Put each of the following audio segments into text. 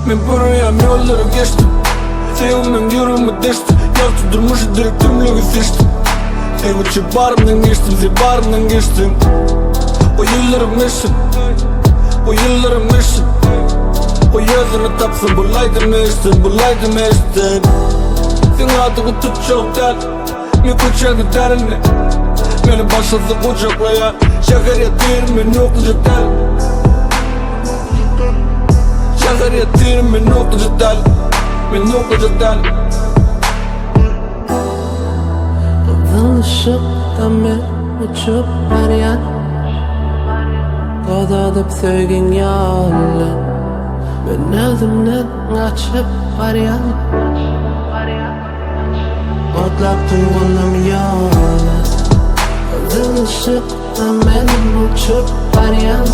Men börjam yolları geçtim. Sevimim yürümü deşti. Yaktı durmuşu direkt tümlüğü seçtim. Sen uçup barımdan geçtim, sen barımdan geçtin. O yıllarım meşin, o yıllarım meşin. O yazını tapsın, bu laydım eştin, bu laydım eştin. Sen adığı tut çok der, mi kucağı derine. Beni başlasın kucaklaya, şakar yatıyorum ben noktaca der. Şakar yatıyorum ben noktaca der, ben noktaca der. Alışıp men uçup baryan Kodadıp söygün yollu Ben özümden açıp baryan Otlap duygunum yollu Alışıp men uçup baryan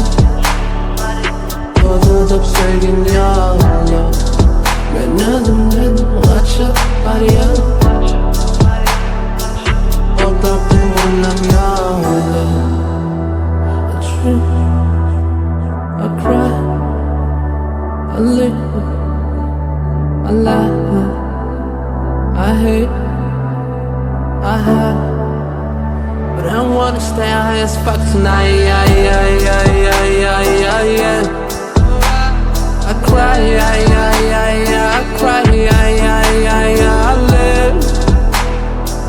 Kodadıp söygün yollu Ben özümden açıp baryan I cry, I live, I lie, I hate, I hide. But I wanna stay high as fuck tonight, I cry, I cry, I live,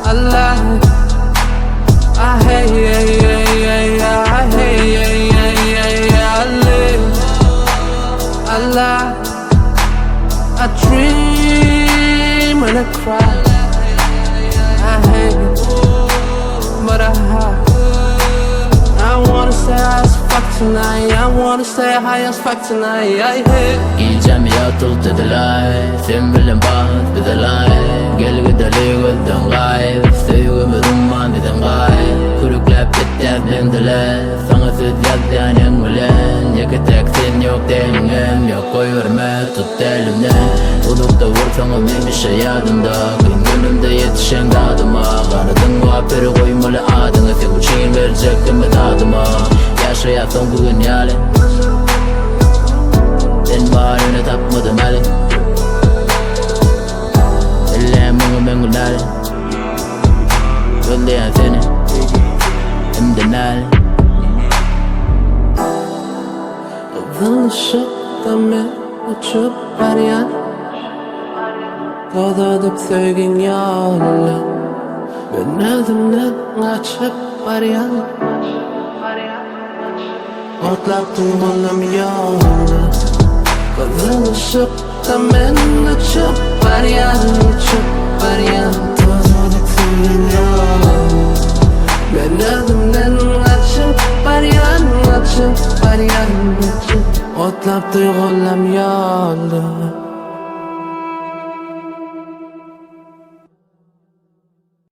I lie, I hate, I live, I lie, I dream and I cry. I hate, but I hide. I wanna stay high as fuck tonight. I wanna stay high as fuck tonight. I hate. İyicem yatıl dediler, sen bilin bana dediler. Gel gidelim gözden gayb, sevgimi dumman eden gayb. Kuruklap bittendiler, sana söz yazdan en bilen. Yeki tek sen yok deneyim, yok koyverme tut elimden. Ulukta vursana bir şey yadımda, gün günümde yetişen adıma. Kanadın muhabberi koymalı adını, sen uçayım verecektim ben adıma. Yaşayapsan bugün yalın, sen bağrını tapmadım halin. Ellerimini ben güllerim, göndeyen seni hem de nalin. Alışıp men uçup baryan Kodadıp söygün yollu Ben özümden açıp baryan Otlap duygunum yollu Alışıp men uçup baryan Kodadıp söygün yollu Ben özümden açıp baryan Otlap duygunum yollu